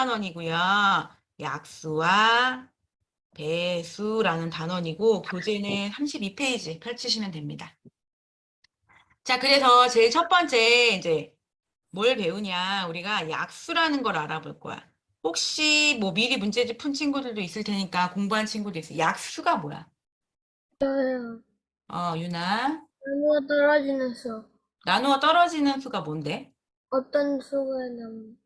단원이고요. 약수와 배수라는 단원이고 교재는 32페이지 펼치시면 됩니다. 자, 그래서 제일 첫 번째 이제 뭘 배우냐? 우리가 약수라는 걸 알아볼 거야. 혹시 뭐 미리 문제집 푼 친구들도 있을 테니까 공부한 친구도 있어. 약수가 뭐야? 저요. 유나. 나무가 떨어지는 수. 나누어 떨어지는 수가 뭔데? 어떤 수가 남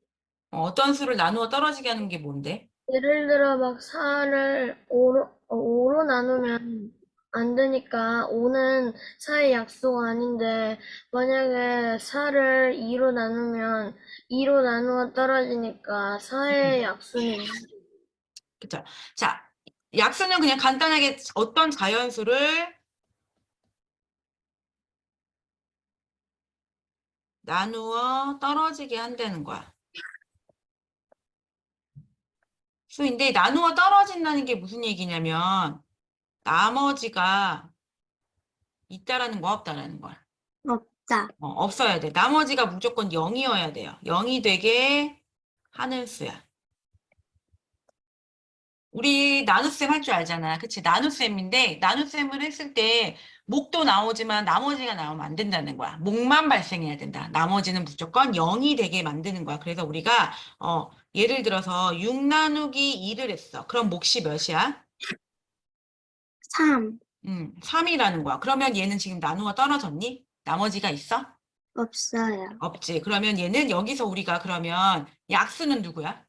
어떤 수를 나누어 떨어지게 하는 게 뭔데? 예를 들어 막 4를 5로 나누면 안 되니까 5는 4의 약수가 아닌데 만약에 4를 2로 나누면 2로 나누어 떨어지니까 4의 약수는 그쵸? 자, 약수는 그냥 간단하게 어떤 자연수를 나누어 떨어지게 한다는 거야. 수인데 나누어 떨어진다는 게 무슨 얘기냐면 나머지가 있다라는 거 없다라는 거야. 없다. 없어야 돼. 나머지가 무조건 0이어야 돼요. 0이 되게 하는 수야. 우리 나눗셈 할 줄 알잖아. 그치? 나눗셈인데, 나눗셈을 했을 때, 목도 나오지만 나머지가 나오면 안 된다는 거야. 목만 발생해야 된다. 나머지는 무조건 0이 되게 만드는 거야. 그래서 우리가, 예를 들어서 6 나누기 2를 했어. 그럼 몫이 몇이야? 3. 3이라는 거야. 그러면 얘는 지금 나누어 떨어졌니? 나머지가 있어? 없어요. 없지. 그러면 얘는 여기서 우리가 그러면 약수는 누구야?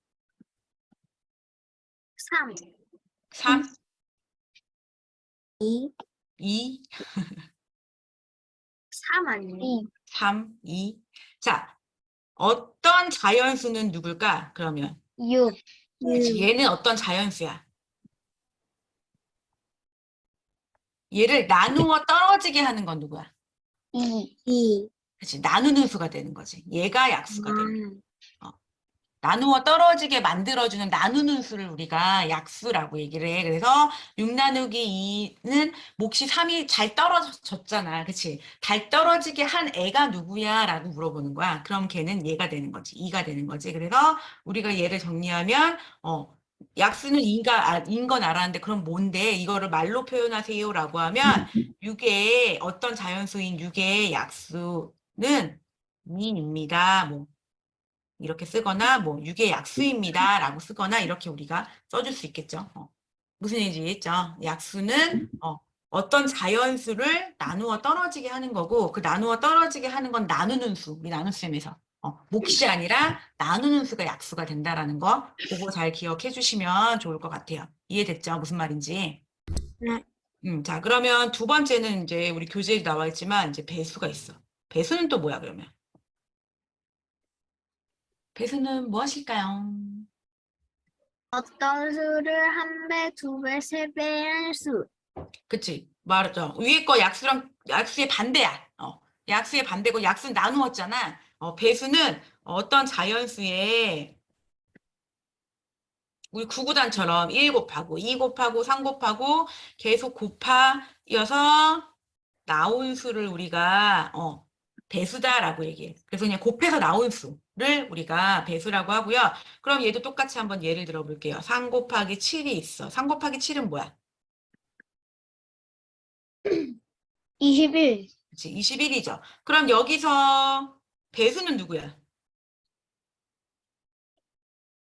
3. 3, 2. 2, 3 아니에요? 3, 2. 자, 어떤 자연수는 누굴까? 그러면. 6. 그치, 6. 얘는 어떤 자연수야? 얘를 나누어 떨어지게 하는 건 누구야? 2. 2. 그치, 나누는 수가 되는 거지. 얘가 약수가 되는 거야. 나누어 떨어지게 만들어주는 나누는 수를 우리가 약수라고 얘기를 해. 그래서 6 나누기 2는 몫이 3이 잘 떨어졌잖아. 그치? 잘 떨어지게 한 애가 누구야? 라고 물어보는 거야. 그럼 걔는 얘가 되는 거지. 2가 되는 거지. 그래서 우리가 얘를 정리하면, 약수는 인 건 알았는데 그럼 뭔데? 이거를 말로 표현하세요. 라고 하면 6의 어떤 자연수인 6의 약수는 2입니다. 뭐 이렇게 쓰거나 뭐 6의 약수입니다 라고 쓰거나 이렇게 우리가 써줄 수 있겠죠. 무슨 얘기인지 이해했죠? 약수는 어떤 자연수를 나누어 떨어지게 하는 거고 그 나누어 떨어지게 하는 건 나누는 수, 우리 나눗셈에서 몫이 아니라 나누는 수가 약수가 된다라는 거 그거 잘 기억해 주시면 좋을 것 같아요. 이해됐죠? 무슨 말인지. 네. 자, 그러면 두 번째는 이제 우리 교재에 나와 있지만 이제 배수가 있어. 배수는 또 뭐야, 그러면? 배수는 무엇일까요? 어떤 수를 한 배, 두 배, 세 배의 수. 그치. 말했죠. 위에 거 약수랑, 약수의 반대야. 약수의 반대고 약수는 나누었잖아. 배수는 어떤 자연수에 우리 구구단처럼 1 곱하고 2 곱하고 3 곱하고 계속 곱하여서 나온 수를 우리가, 배수다라고 얘기해. 그래서 그냥 곱해서 나온 수를 우리가 배수라고 하고요. 그럼 얘도 똑같이 한번 예를 들어 볼게요. 3 곱하기 7이 있어. 3 곱하기 7은 뭐야? 21. 그치, 21이죠. 그럼 여기서 배수는 누구야?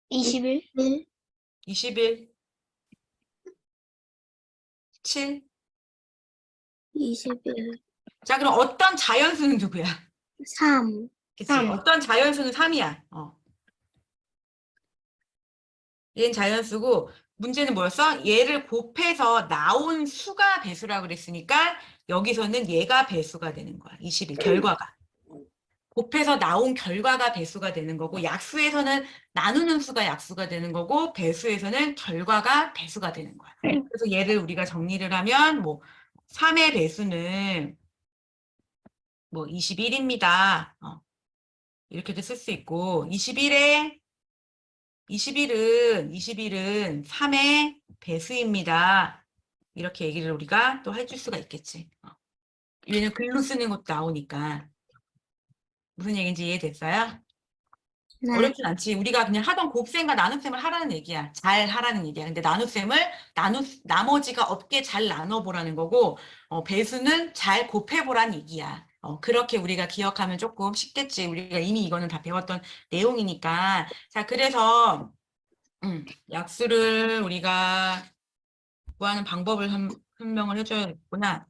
21. 1. 21, 7. 21. 자, 그럼 어떤 자연수는 누구야? 3. 그치? 3. 어떤 자연수는 3이야. 얘는 자연수고, 문제는 뭐였어? 얘를 곱해서 나온 수가 배수라고 그랬으니까, 여기서는 얘가 배수가 되는 거야. 21, 결과가. 곱해서 나온 결과가 배수가 되는 거고, 약수에서는 나누는 수가 약수가 되는 거고, 배수에서는 결과가 배수가 되는 거야. 그래서 얘를 우리가 정리를 하면, 뭐, 3의 배수는 뭐 21입니다. 이렇게도 쓸 수 있고, 21은 3의 배수입니다. 이렇게 얘기를 우리가 또 해줄 수가 있겠지. 얘는 글로 쓰는 것도 나오니까. 무슨 얘기인지 이해됐어요? 네. 어렵진 않지. 우리가 그냥 하던 곱셈과 나눗셈을 하라는 얘기야. 잘 하라는 얘기야. 근데 나눗셈을 나머지가 없게 잘 나눠보라는 거고, 배수는 잘 곱해보라는 얘기야. 그렇게 우리가 기억하면 조금 쉽겠지. 우리가 이미 이거는 다 배웠던 내용이니까. 자, 그래서, 약수를 우리가 구하는 방법을 설명을 해줘야겠구나.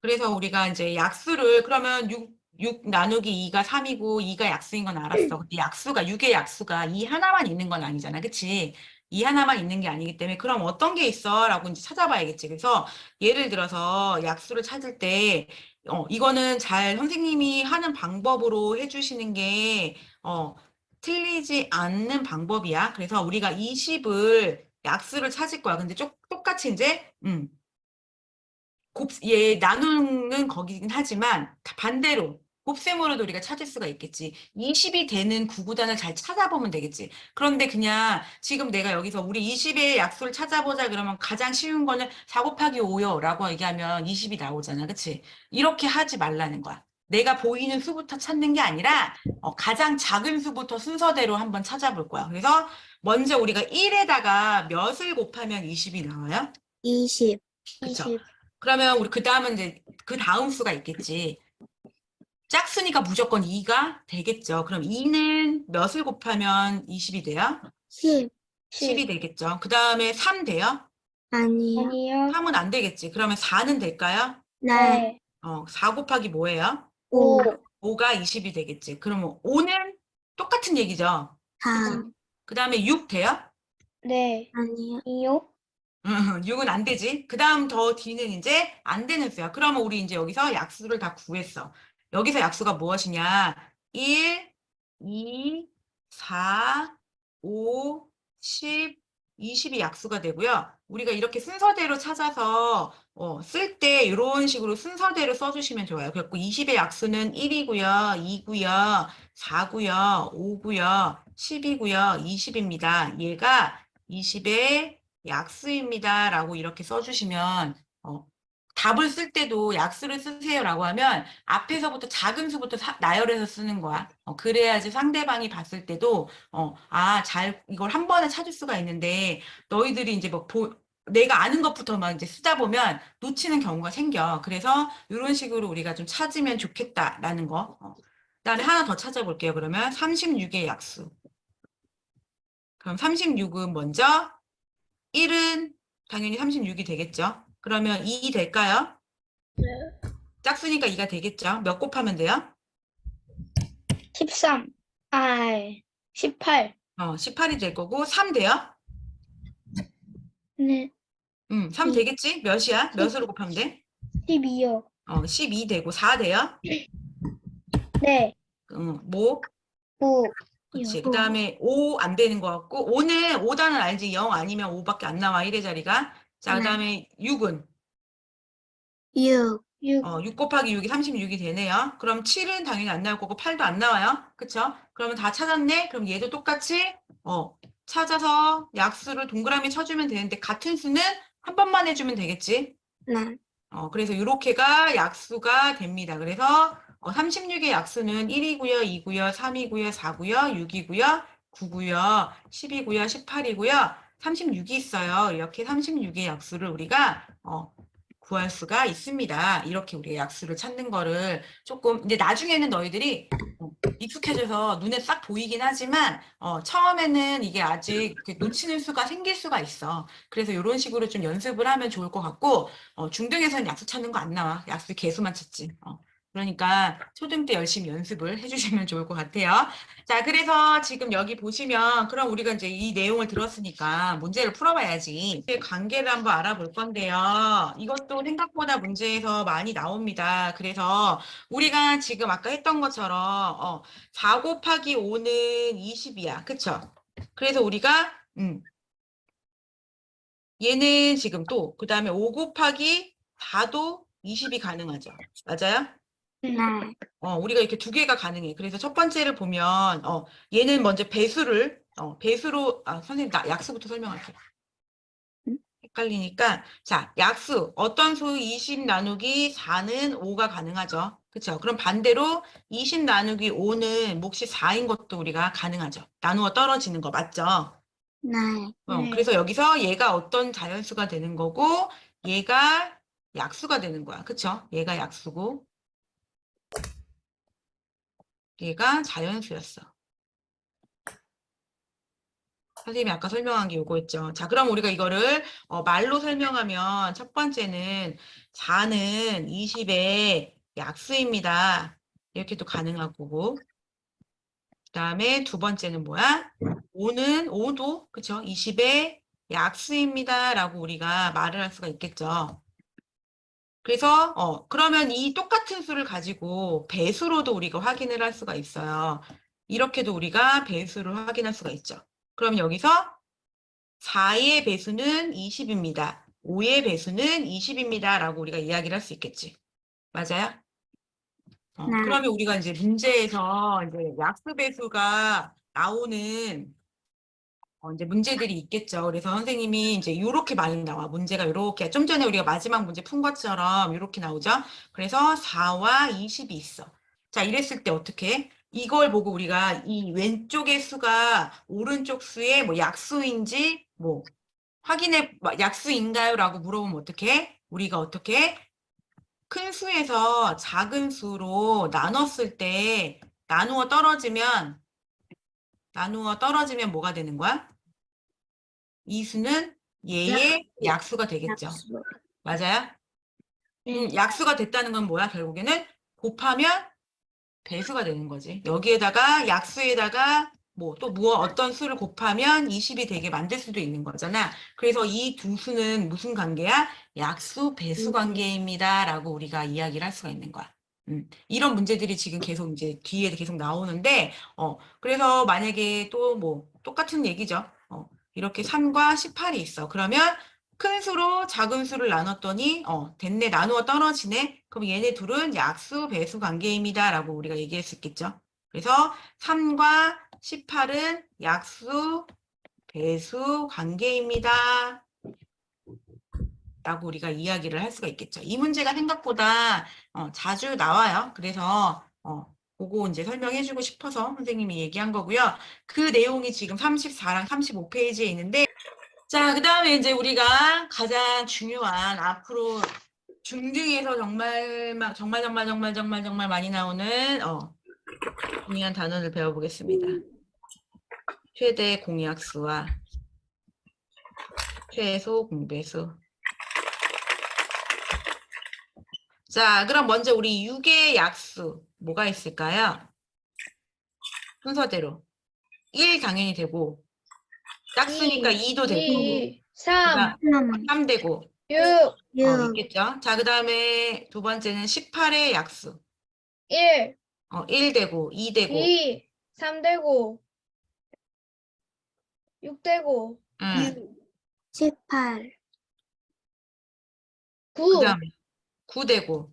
그래서 우리가 이제 약수를 그러면 6 나누기 2가 3이고 2가 약수인 건 알았어. 근데 약수가 6의 약수가 2 하나만 있는 건 아니잖아. 그치? 2 하나만 있는 게 아니기 때문에 그럼 어떤 게 있어? 라고 이제 찾아봐야겠지. 그래서 예를 들어서 약수를 찾을 때 이거는 잘 선생님이 하는 방법으로 해주시는 게 틀리지 않는 방법이야. 그래서 우리가 20을 약수를 찾을 거야. 근데 똑같이 이제 나누는 거기긴 하지만 반대로 곱셈으로도 우리가 찾을 수가 있겠지. 20이 되는 구구단을 잘 찾아보면 되겠지. 그런데 그냥 지금 내가 여기서 우리 20의 약수를 찾아보자 그러면 가장 쉬운 거는 4 곱하기 5요라고 얘기하면 20이 나오잖아. 그치? 이렇게 하지 말라는 거야. 내가 보이는 수부터 찾는 게 아니라 가장 작은 수부터 순서대로 한번 찾아볼 거야. 그래서 먼저 우리가 1에다가 몇을 곱하면 20이 나와요? 20. 그쵸? 그러면 우리 그 다음은 이제 그 다음 수가 있겠지. 짝수니까 무조건 2가 되겠죠. 그럼 2는 몇을 곱하면 20이 돼요? 10. 10이 되겠죠. 그 다음에 3 돼요? 아니요. 아니요. 3은 안 되겠지. 그러면 4는 될까요? 네. 4 곱하기 뭐예요? 5. 5가 20이 되겠지. 그러면 5는 똑같은 얘기죠. 4. 그 다음에 6 돼요? 네. 아니요. 이요? 6은 안 되지. 그 다음 더 뒤는 이제 안 되는 수야. 그러면 우리 이제 여기서 약수를 다 구했어. 여기서 약수가 무엇이냐? 1, 2, 4, 5, 10, 20이 약수가 되고요. 우리가 이렇게 순서대로 찾아서 쓸 때 이런 식으로 순서대로 써주시면 좋아요. 그래서 20의 약수는 1이고요, 2고요, 4고요, 5고요, 10이고요, 20입니다. 얘가 20의 약수입니다. 라고 이렇게 써주시면, 답을 쓸 때도 약수를 쓰세요라고 하면 앞에서부터 작은 수부터 나열해서 쓰는 거야. 그래야지 상대방이 봤을 때도, 이걸 한 번에 찾을 수가 있는데, 너희들이 이제 내가 아는 것부터 막 이제 쓰다 보면 놓치는 경우가 생겨. 그래서 이런 식으로 우리가 좀 찾으면 좋겠다라는 거. 그다음에 하나 더 찾아볼게요. 그러면 36의 약수. 그럼 36은 먼저 1은 당연히 36이 되겠죠. 그러면 2 될까요? 네. 짝수니까 2가 되겠죠. 몇 곱하면 돼요? 13. 18. 18이 될 거고 3 돼요? 네. 3 되겠지? 몇이야? 몇으로 곱하면 돼? 12요. 12 되고 4 돼요? 네. 뭐? 9. 그치. 그 다음에 5 안 되는 것 같고 5는 5단은 알지? 0 아니면 5밖에 안 나와 1의 자리가. 자, 그 다음에 6은 6. 6. 6 곱하기 6이 36이 되네요. 그럼 7은 당연히 안 나올 거고 8도 안 나와요. 그쵸? 그러면 다 찾았네? 그럼 얘도 똑같이 찾아서 약수를 동그라미 쳐주면 되는데 같은 수는 한 번만 해주면 되겠지? 네. 그래서 이렇게가 약수가 됩니다. 그래서 36의 약수는 1이고요, 2고요, 3이고요, 4고요, 6이고요, 9고요, 10이고요, 18이고요, 36이 있어요. 이렇게 36의 약수를 우리가 구할 수가 있습니다. 이렇게 우리가 약수를 찾는 거를 조금 이제 나중에는 너희들이 익숙해져서 눈에 싹 보이긴 하지만 처음에는 이게 아직 놓치는 수가 생길 수가 있어. 그래서 이런 식으로 좀 연습을 하면 좋을 것 같고 중등에서는 약수 찾는 거 안 나와. 약수 개수만 찾지. 그러니까 초등 때 열심히 연습을 해주시면 좋을 것 같아요. 자, 그래서 지금 여기 보시면 그럼 우리가 이제 이 내용을 들었으니까 문제를 풀어봐야지. 관계를 한번 알아볼 건데요. 이것도 생각보다 문제에서 많이 나옵니다. 그래서 우리가 지금 아까 했던 것처럼 4 곱하기 5는 20이야. 그쵸? 그래서 우리가 얘는 지금 또 그 다음에 5 곱하기 4도 20이 가능하죠. 맞아요? 네. 우리가 이렇게 두 개가 가능해. 그래서 첫 번째를 보면, 얘는 먼저 배수로, 선생님, 나 약수부터 설명할게. 헷갈리니까 자, 약수 어떤 수 20 나누기 4는 5가 가능하죠. 그렇죠? 그럼 반대로 20 나누기 5는 몫이 4인 것도 우리가 가능하죠. 나누어 떨어지는 거 맞죠? 네. 네. 그래서 여기서 얘가 어떤 자연수가 되는 거고 얘가 약수가 되는 거야. 그쵸? 얘가 약수고 얘가 자연수였어. 선생님이 아까 설명한 게 요거였죠. 자, 그럼 우리가 이거를 말로 설명하면 첫 번째는 4는 20의 약수입니다. 이렇게 또 가능한 거고 그 다음에 두 번째는 뭐야? 5도 그쵸? 20의 약수입니다. 라고 우리가 말을 할 수가 있겠죠. 그래서 그러면 이 똑같은 수를 가지고 배수로도 우리가 확인을 할 수가 있어요. 이렇게도 우리가 배수를 확인할 수가 있죠. 그럼 여기서 4의 배수는 20입니다. 5의 배수는 20입니다. 라고 우리가 이야기를 할 수 있겠지. 맞아요? 네. 그러면 우리가 이제 문제에서 이제 약수 배수가 나오는 이제 문제들이 있겠죠. 그래서 선생님이 이제 이렇게 많이 나와. 문제가 이렇게. 좀 전에 우리가 마지막 문제 푼 것처럼 이렇게 나오죠. 그래서 4와 20이 있어. 자, 이랬을 때 어떻게? 이걸 보고 우리가 이 왼쪽의 수가 오른쪽 수의 뭐 약수인지 뭐 약수인가요? 라고 물어보면 어떻게? 우리가 어떻게? 큰 수에서 작은 수로 나눴을 때 나누어 떨어지면 뭐가 되는 거야? 이 수는 얘의 약수가 되겠죠. 약수. 맞아요? 네. 약수가 됐다는 건 뭐야? 결국에는 곱하면 배수가 되는 거지. 여기에다가 약수에다가 뭐 또 어떤 수를 곱하면 20이 되게 만들 수도 있는 거잖아. 그래서 이 두 수는 무슨 관계야? 약수, 배수 관계입니다. 라고 우리가 이야기를 할 수가 있는 거야. 이런 문제들이 지금 계속 이제 뒤에 계속 나오는데, 그래서 만약에 또 뭐 똑같은 얘기죠. 이렇게 3과 18이 있어. 그러면 큰 수로 작은 수를 나눴더니 됐네. 나누어 떨어지네. 그럼 얘네 둘은 약수, 배수 관계입니다. 라고 우리가 얘기할 수 있겠죠. 그래서 3과 18은 약수, 배수 관계입니다. 라고 우리가 이야기를 할 수가 있겠죠. 이 문제가 생각보다 자주 나와요. 그래서 그거 이제 설명해주고 싶어서 선생님이 얘기한 거고요. 그 내용이 지금 34랑 35페이지에 있는데 자, 그 다음에 이제 우리가 가장 중요한 앞으로 중등에서 정말 많이 나오는 중요한 단어를 배워보겠습니다. 최대 공약수와 최소 공배수. 자, 그럼 먼저 우리 6의 약수 뭐가 있을까요? 순서대로 1 당연히 되고 짝수니까 2도 되고 2, 3, 3 되고 6, 있겠죠. 자, 그 다음에 두 번째는 18의 약수 1, 1 되고 2 되고 2, 3 되고 6 되고 18. 그 9, 다음에 9 되고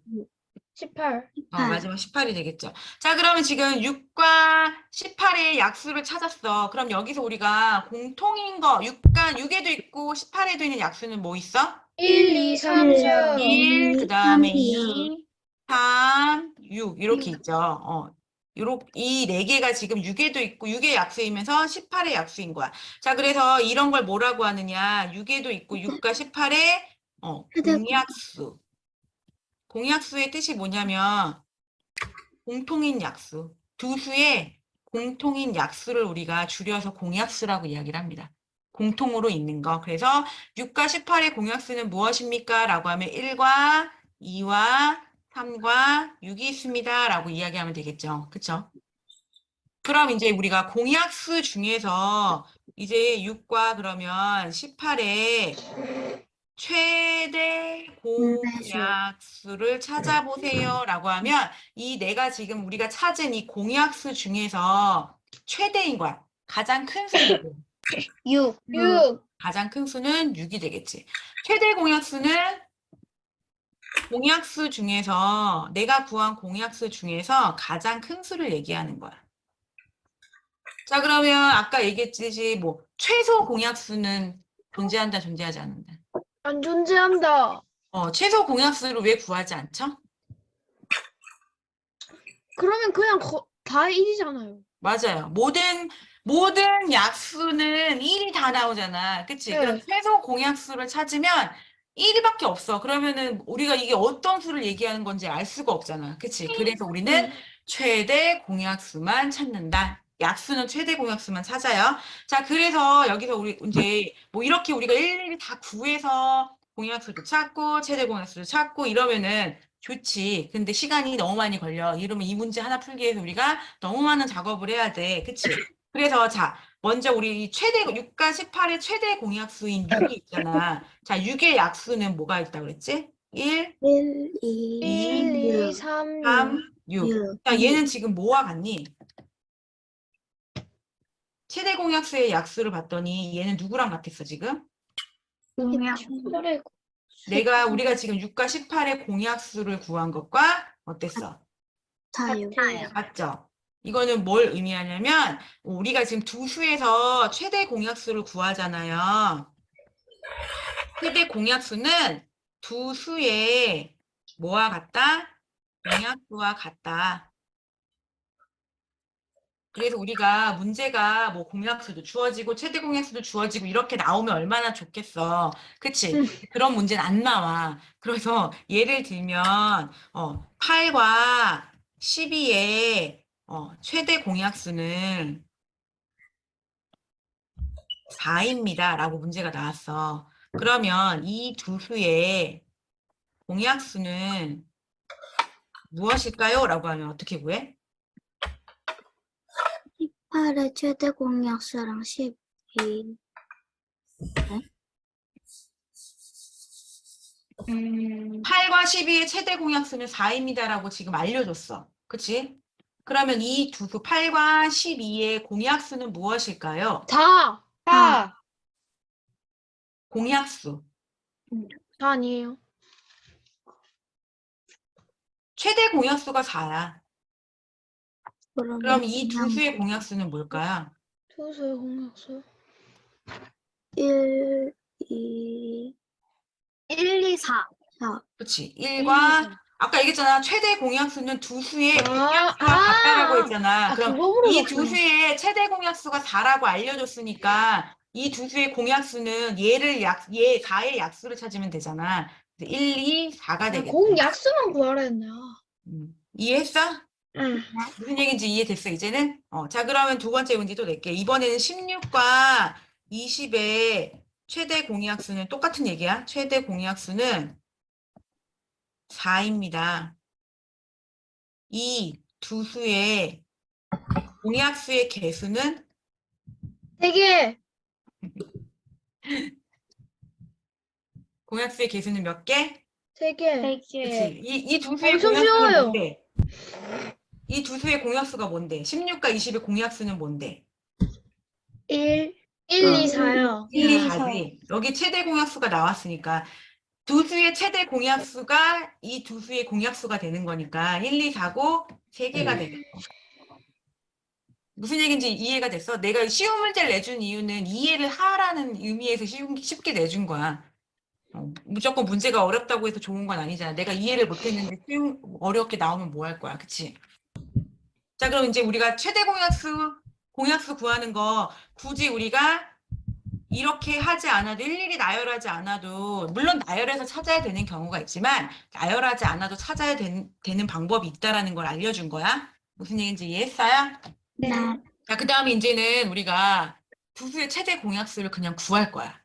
18. 마지막 18이 되겠죠. 자, 그러면 지금 6과 18의 약수를 찾았어. 그럼 여기서 우리가 공통인 거, 6에도 있고 18에도 있는 약수는 뭐 있어? 1, 2, 3, 4. 1, 그 다음에 3이요. 2, 3, 6 이렇게 있죠. 이 네 개가 지금 6에도 있고 6의 약수이면서 18의 약수인 거야. 자, 그래서 이런 걸 뭐라고 하느냐? 6에도 있고 6과 18의 공약수. 공약수의 뜻이 뭐냐면 공통인 약수. 두 수의 공통인 약수를 우리가 줄여서 공약수라고 이야기를 합니다. 공통으로 있는 거. 그래서 6과 18의 공약수는 무엇입니까? 라고 하면 1과 2와 3과 6이 있습니다. 라고 이야기하면 되겠죠. 그쵸? 그럼 이제 우리가 공약수 중에서 이제 6과 그러면 18의 최대 공약수를 찾아보세요. 라고 하면 이 내가 지금 우리가 찾은 이 공약수 중에서 최대인 거야. 가장 큰 수는 6, 6. 가장 큰 수는 6이 되겠지. 최대 공약수는 공약수 중에서 내가 구한 공약수 중에서 가장 큰 수를 얘기하는 거야. 자, 그러면 아까 얘기했듯이 뭐 최소 공약수는 존재한다, 존재하지 않는다. 안 존재한다. 최소 공약수를 왜 구하지 않죠? 그러면 그냥 다 1이잖아요. 맞아요. 모든 약수는 1이 다 나오잖아. 그치? 네. 그럼 최소 공약수를 찾으면 1밖에 없어. 그러면은 우리가 이게 어떤 수를 얘기하는 건지 알 수가 없잖아. 그치? 그래서 우리는 최대 공약수만 찾는다. 약수는 최대 공약수만 찾아요. 자, 그래서 여기서 우리 이제 뭐 이렇게 우리가 일일이 다 구해서 공약수도 찾고 최대 공약수도 찾고 이러면은 좋지. 근데 시간이 너무 많이 걸려. 이러면 이 문제 하나 풀기 위해서 우리가 너무 많은 작업을 해야 돼. 그치? 그래서 자, 먼저 우리 최대 6과 18의 최대 공약수인 6이 있잖아. 자, 6의 약수는 뭐가 있다고 그랬지? 1, 1, 2, 1, 2, 6, 3, 3, 6. 6. 6. 자, 얘는 지금 뭐와 같니? 최대 공약수의 약수를 봤더니 얘는 누구랑 같았어, 지금? 공약. 우리가 지금 6과 18의 공약수를 구한 것과 어땠어? 자유. 맞죠? 이거는 뭘 의미하냐면 우리가 지금 두 수에서 최대 공약수를 구하잖아요. 최대 공약수는 두 수의 뭐와 같다? 공약수와 같다. 그래서 우리가 문제가 뭐 공약수도 주어지고 최대 공약수도 주어지고 이렇게 나오면 얼마나 좋겠어. 그치? 그런 문제는 안 나와. 그래서 예를 들면 8과 12의 최대 공약수는 4입니다. 라고 문제가 나왔어. 그러면 이 두 수의 공약수는 무엇일까요? 라고 하면 어떻게 구해? 8의 최대 공약수랑 12. 8과 12의 최대 공약수는 4입니다라고 지금 알려줬어. 그치? 그러면 이 두 수 8과 12의 공약수는 무엇일까요? 4. 4. 공약수. 4 아니에요. 최대 공약수가 4야. 그럼 그러면 이 두 수의 공약수는 뭘까요? 투수의 공약수. 1, 2, 1, 2, 4. 4. 그치? 1과 아까 얘기했잖아. 최대 공약수는 두 수의 아, 공약수가 아. 같다라고 했잖아. 아, 그럼 그거 이 두 물어봤구나. 수의 최대 공약수가 4라고 알려줬으니까 이 두 수의 공약수는 얘 4의 약수를 찾으면 되잖아. 1, 2, 4가 되겠다. 공약수만 구하라 했네. 이해했어? 응. 무슨 얘기인지 이해됐어, 이제는? 자, 그러면 두 번째 문제도 낼게. 이번에는 16과 20의 최대 공약수는 똑같은 얘기야. 최대 공약수는 4입니다. 이 두 수의 공약수의 개수는 3개. 공약수의 개수는 몇 개? 3개. 그치? 이 두 수의 엄청 공약수는 쉬워요. 뭔데? 이 두 수의 공약수가 뭔데? 16과 20의 공약수는 뭔데? 1, 2, 4요. 1, 2, 4지. 여기 최대 공약수가 나왔으니까 두 수의 최대 공약수가 이 두 수의 공약수가 되는 거니까 1, 2, 4고 3개가 되겠고. 무슨 얘기인지 이해가 됐어? 내가 쉬운 문제를 내준 이유는 이해를 하라는 의미에서 쉽게 내준 거야. 무조건 문제가 어렵다고 해서 좋은 건 아니잖아. 내가 이해를 못했는데 어렵게 나오면 뭐 할 거야. 그치? 자, 그럼 이제 우리가 최대 공약수 구하는 거 굳이 우리가 이렇게 하지 않아도 일일이 나열하지 않아도 물론 나열해서 찾아야 되는 경우가 있지만 나열하지 않아도 찾아야 되는 방법이 있다라는 걸 알려준 거야. 무슨 얘기인지 이해했어요? 네. 자, 그 다음에 이제는 우리가 두 수의 최대 공약수를 그냥 구할 거야.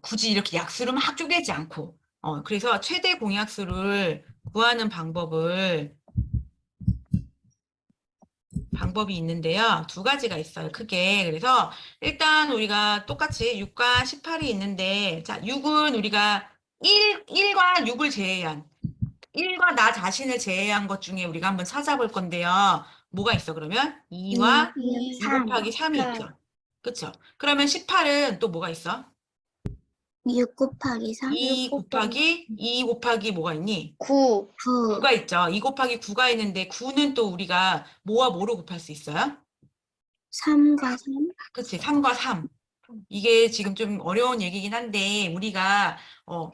굳이 이렇게 약수를 막 쪼개지 않고. 그래서 최대 공약수를 구하는 방법이 있는데요. 두 가지가 있어요. 크게. 그래서 일단 우리가 똑같이 6과 18이 있는데 자, 6은 우리가 1과 6을 제외한 1과 나 자신을 제외한 것 중에 우리가 한번 찾아볼 건데요. 뭐가 있어 그러면? 2와 2 3. 곱하기 3이 있죠. 그렇죠? 그러면 18은 또 뭐가 있어? 6 곱하기 3. 2 곱하기 뭐가 있니? 9. 9. 9가 있죠. 2 곱하기 9가 있는데 9는 또 우리가 뭐와 뭐로 곱할 수 있어요? 3과 3. 그치, 3과 3. 이게 지금 좀 어려운 얘기긴 한데 우리가 뭐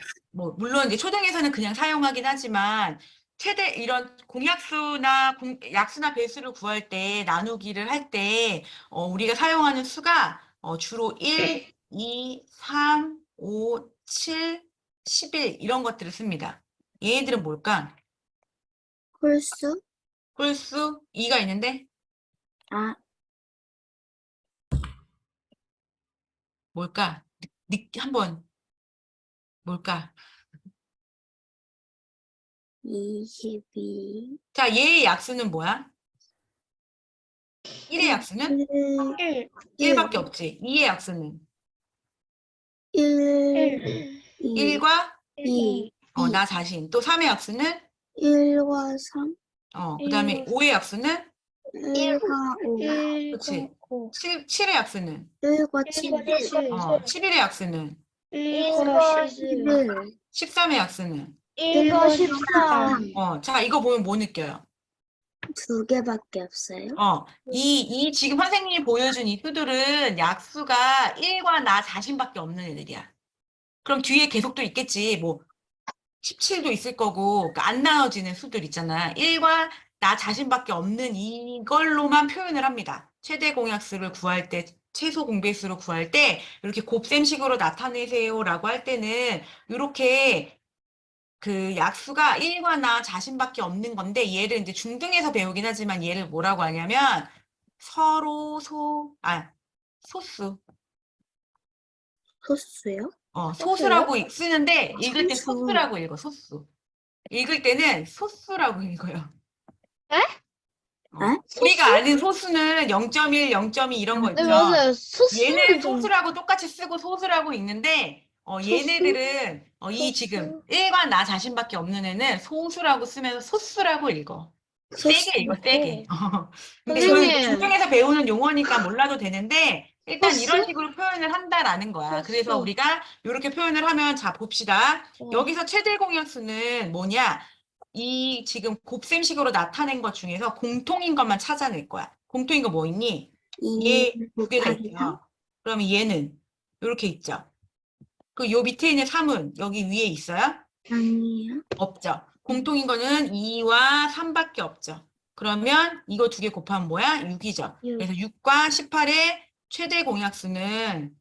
물론 이제 초등에서는 그냥 사용하긴 하지만 최대 이런 공약수나 약수나 배수를 구할 때 나누기를 할 때 우리가 사용하는 수가 주로 1, 2, 3, 5, 7, 11 이런 것들을 씁니다. 얘네들은 뭘까? 홀수? 홀수 2가 있는데 아, 뭘까? 한번 뭘까? 22. 자, 얘의 약수는 뭐야? 1의 약수는 1, 1, 1밖에 없지. 2의 약수는 1, 1, 2, 1과 2, 나 자신. 또 3의 약수는 1과 3, 그다음에 5의 약수는 1과 5, 1, 그렇지. 5, 7의 약수는 1과 7, 11의 약수는 1과 11, 11, 13의 약수는 1과 13, 자, 이거 보면 뭐 느껴요? 두 개밖에 없어요? 이 지금 선생님이 보여준 이 수들은 약수가 1과 나 자신밖에 없는 애들이야. 그럼 뒤에 계속 또 있겠지. 뭐 17도 있을 거고, 그러니까 안 나눠지는 수들 있잖아. 1과 나 자신밖에 없는 이걸로만 표현을 합니다. 최대 공약수를 구할 때, 최소 공배수를 구할 때, 이렇게 곱셈식으로 나타내세요라고 할 때는, 이렇게 그 약수가 1과 나 자신밖에 없는 건데, 얘를 이제 중등에서 배우긴 하지만 얘를 뭐라고 하냐면, 서로 소수. 소수요? 소수라고 쓰는데, 읽을 때 소수. 소수라고 읽어, 소수. 읽을 때는 소수라고 읽어요. 우리가 소수? 아는 소수는 0.1, 0.2 이런 거 네, 있죠. 맞아요. 얘는 소수는 좀, 소수라고 똑같이 쓰고 소수라고 읽는데, 소수? 얘네들은 이 소수? 지금 1과 나 자신밖에 없는 애는 소수라고 쓰면서 소수라고 읽어. 소수. 세게 읽어, 세게. 근데 이거는 이제 선생님, 중등에서 배우는 용어니까 몰라도 되는데, 일단 이런 소수? 식으로 표현을 한다라는 거야. 그래서 소수. 우리가 이렇게 표현을 하면, 자, 봅시다. 어. 여기서 최대 공약수는 뭐냐? 이 지금 곱셈식으로 나타낸 것 중에서 공통인 것만 찾아낼 거야. 공통인 거 뭐 있니? 2 얘 두 개가 곱하기 3? 있죠. 그러면 얘는 이렇게 있죠. 그 요 밑에 있는 3은 여기 위에 있어요? 아니에요. 없죠. 공통인 거는 2와 3밖에 없죠. 그러면 이거 두 개 곱하면 뭐야? 6이죠. 6. 그래서 6과 18의 최대 공약수는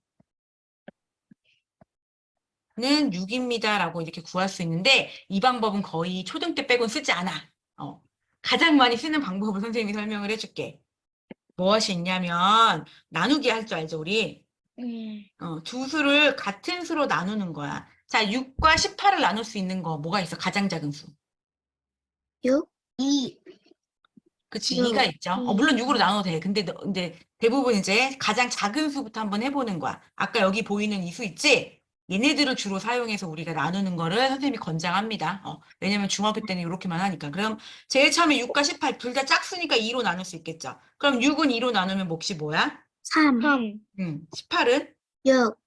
6입니다라고 이렇게 구할 수 있는데 이 방법은 거의 초등 때 빼곤 쓰지 않아. 가장 많이 쓰는 방법을 선생님이 설명을 해줄게. 무엇이 있냐면 나누기 할 줄 알죠, 우리? 네. 두 수를 같은 수로 나누는 거야. 자, 6과 18을 나눌 수 있는 거 뭐가 있어? 가장 작은 수. 6, 2, 그치, 6, 2가 있죠. 물론 6으로 나눠도 돼. 근데 대부분 이제 가장 작은 수부터 한번 해보는 거야. 아까 여기 보이는 이 수 있지? 얘네들을 주로 사용해서 우리가 나누는 거를 선생님이 권장합니다. 왜냐면 중학교 때는 이렇게만 하니까. 그럼 제일 처음에 6과 18 둘 다 짝수니까 2로 나눌 수 있겠죠. 그럼 6은 2로 나누면 몫이 뭐야? 3, 3, 18은 6,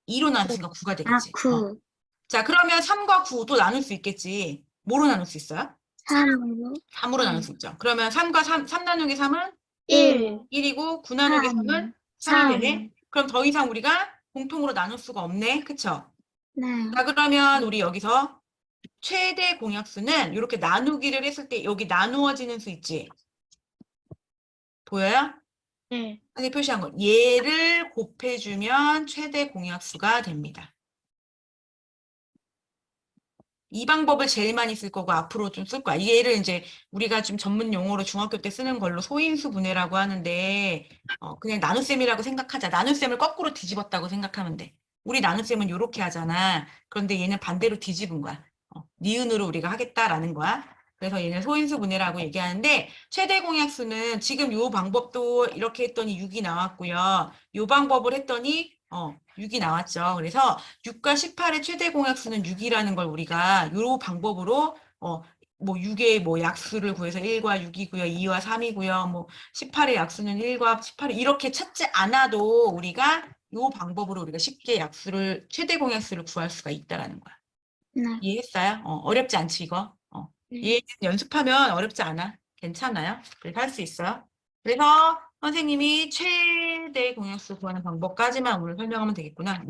2로 나눴으니까 9가 되겠지. 9, 자, 그러면 3과 9도 나눌 수 있겠지. 뭐로 나눌 수 있어요? 3으로 3으로 나눌 수 있죠. 그러면 3과 3 나누기 3은 1, 1이고 9 나누기 3은 3이 3. 되네. 그럼 더 이상 우리가 공통으로 나눌 수가 없네. 그쵸? 네. 자, 그러면 우리 여기서 최대 공약수는 이렇게 나누기를 했을 때 여기 나누어지는 수 있지? 보여요? 네. 선생님 표시한 거. 얘를 곱해주면 최대 공약수가 됩니다. 이 방법을 제일 많이 쓸 거고 앞으로 좀 쓸 거야. 얘를 이제 우리가 좀 전문 용어로 중학교 때 쓰는 걸로 소인수 분해라고 하는데 그냥 나눗셈이라고 생각하자. 나눗셈을 거꾸로 뒤집었다고 생각하면 돼. 우리 나눗셈은 이렇게 하잖아. 그런데 얘는 반대로 뒤집은 거야. 니은으로 우리가 하겠다라는 거야. 그래서 얘는 소인수 분해라고 얘기하는데 최대 공약수는 지금 요 방법도 이렇게 했더니 6이 나왔고요. 요 방법을 했더니 6이 나왔죠. 그래서 6과 18의 최대 공약수는 6이라는 걸 우리가 요 방법으로 뭐 6의 뭐 약수를 구해서 1과 6이고요. 2와 3이고요. 뭐 18의 약수는 1과 18 이렇게 찾지 않아도 우리가 요 방법으로 우리가 쉽게 최대 공약수를 구할 수가 있다라는 거야. 네. 이해했어요? 어렵지 않지 이거? 네. 얘 연습하면 어렵지 않아. 괜찮아요. 그래서 할 수 있어요. 그래서 선생님이 최대 공약수 구하는 방법까지만 오늘 설명하면 되겠구나.